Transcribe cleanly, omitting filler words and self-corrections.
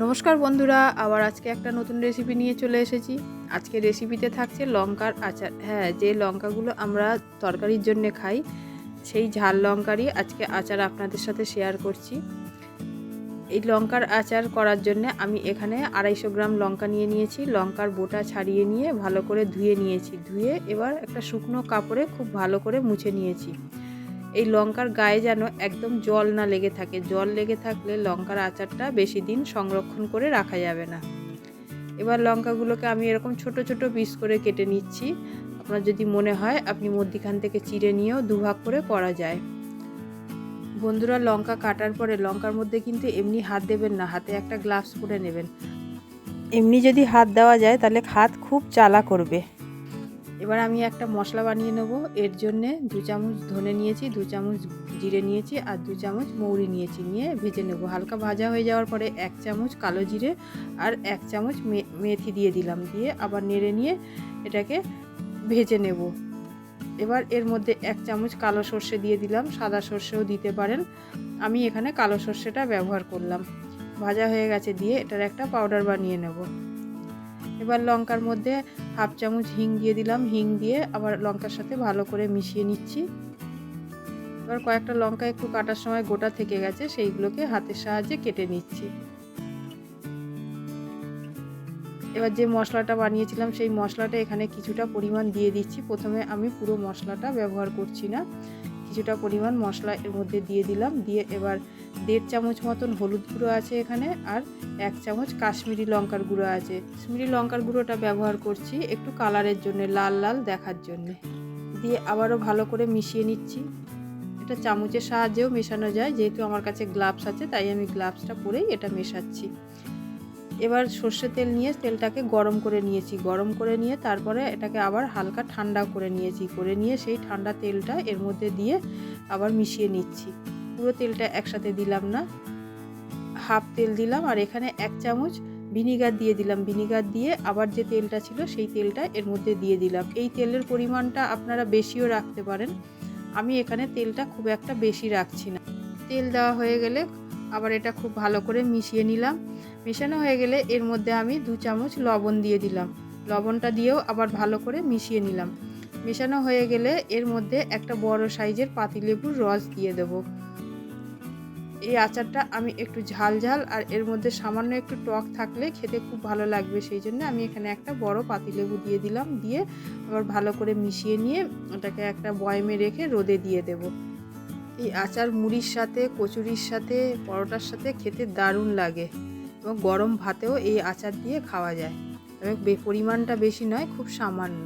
নমস্কার বন্ধুরা, আবার আজকে একটা নতুন রেসিপি নিয়ে চলে এসেছি। আজকে রেসিপিতে থাকছে লঙ্কার আচার। হ্যাঁ, যে লঙ্কাগুলো আমরা তরকারির জন্য খাই, সেই ঝাল লঙ্কারই আজকে আচার আপনাদের সাথে শেয়ার করছি। এই লঙ্কার আচার করার জন্য আমি এখানে 250 গ্রাম লঙ্কা নিয়ে নিয়েছি। লঙ্কার বোটা ছাড়িয়ে নিয়ে ভালো করে ধুয়ে নিয়েছি। ধুয়ে এবার একটা শুকনো কাপড়ে খুব ভালো করে মুছে নিয়েছি। এই লঙ্কার গায়ে যেন একদম জল না লেগে থাকে। জল লেগে থাকলে লঙ্কার আচারটা বেশি দিন সংরক্ষণ করে রাখা যাবে না। এবার লঙ্কাগুলোকে আমি এরকম ছোট ছোট পিস করে কেটে নিচ্ছি। আপনার যদি মনে হয় আপনি মধ্যিখান থেকে চিড়ে নিয়েও দুভাগ করে করা যায়। বন্ধুরা, লঙ্কা কাটার পরে লঙ্কার মধ্যে কিন্তু এমনি হাত দেবেন না, হাতে একটা গ্লাভস পরে নেবেন। এমনি যদি হাত দেওয়া যায় তাহলে হাত খুব জ্বালা করবে। এবার আমি একটা মশলা বানিয়ে নেব। এর জন্যে 2 চামচ ধনে নিয়েছি, 2 চামচ জিরে নিয়েছি আর 2 চামচ মৌরি নিয়েছি। নিয়ে ভেজে নেব। হালকা ভাজা হয়ে যাওয়ার পরে 1 চামচ কালো জিরে আর 1 চামচ মেথি দিয়ে দিলাম। দিয়ে আবার নেড়ে নিয়ে এটাকে ভেজে নেব। এবার এর মধ্যে 1 চামচ কালো সর্ষে দিয়ে দিলাম। সাদা সর্ষেও দিতে পারেন, আমি এখানে কালো সর্ষেটা ব্যবহার করলাম। ভাজা হয়ে গেছে, দিয়ে এটার একটা পাউডার বানিয়ে নেব। এবার লঙ্কার মধ্যে 1/2 চামচ হিং দিয়ে দিলাম। হিং দিয়ে আবার লঙ্কার সাথে ভালো করে মিশিয়ে নিচ্ছি। এবার কয়েকটা লঙ্কা একটু কাটার সময় গোটা থেকে গেছে, সেইগুলোকে হাতের সাহায্যে কেটে নিচ্ছি। এবার যে মশলাটা বানিয়েছিলাম সেই মশলাটা এখানে কিছুটা পরিমাণ দিয়ে দিচ্ছি। প্রথমে আমি পুরো মশলাটা ব্যবহার করছি না, কিছুটা পরিমাণ মশলা এর মধ্যে দিয়ে দিলাম। দিয়ে এবার 1.5 চামচ মতন হলুদ গুঁড়ো আছে এখানে, আর 1 চামচ কাশ্মীরি লঙ্কার গুঁড়ো আছে। কাশ্মীরি লঙ্কার গুঁড়োটা ব্যবহার করছি একটু কালারের জন্য, লাল লাল দেখার জন্য। দিয়ে আবারও ভালো করে মিশিয়ে নিচ্ছি। এটা চামচের সাহায্যেও মেশানো যায়, যেহেতু আমার কাছে গ্লাভস আছে তাই আমি গ্লাভসটা পরেই এটা মেশাচ্ছি। এবার সর্ষের তেল নিয়ে তেলটাকে গরম করে নিয়েছি। গরম করে নিয়ে তারপরে এটাকে আবার হালকা ঠান্ডা করে নিয়েছি। করে নিয়ে সেই ঠান্ডা তেলটা এর মধ্যে দিয়ে আবার মিশিয়ে নিচ্ছি। পুরো তেলটা একসাথে দিলাম না, হাফ তেল দিলাম। আর এখানে 1 চামচ ভিনিগার দিয়ে দিলাম। ভিনিগার দিয়ে আবার যে তেলটা ছিল সেই তেলটা এর মধ্যে দিয়ে দিলাম। এই তেলের পরিমাণটা আপনারা বেশিও রাখতে পারেন, আমি এখানে তেলটা খুব একটা বেশি রাখছি না। তেল দেওয়া হয়ে গেলে আবার এটা খুব ভালো করে মিশিয়ে নিলাম। মেশানো হয়ে গেলে এর মধ্যে আমি 2 চামচ লবণ দিয়ে দিলাম। লবণটা দিয়েও আবার ভালো করে মিশিয়ে নিলাম। মেশানো হয়ে গেলে এর মধ্যে একটা বড় সাইজের পাতিলেবুর রস দিয়ে দেব। এই আচারটা আমি একটু ঝাল ঝাল আর এর মধ্যে সামান্য একটু টক থাকলে খেতে খুব ভালো লাগবে, সেই জন্য আমি এখানে একটা বড় পাতিলেবু দিয়ে দিলাম। দিয়ে আবার ভালো করে মিশিয়ে নিয়ে ওটাকে একটা বয়ামে রেখে রোদে দিয়ে দেব। এই আচার মুড়ির সাথে, কচুরির সাথে, পরোটার সাথে খেতে দারুণ লাগে এবং গরম ভাতেও এই আচার দিয়ে খাওয়া যায়। তবে পরিমাণটা বেশি নয়, খুব সামান্য।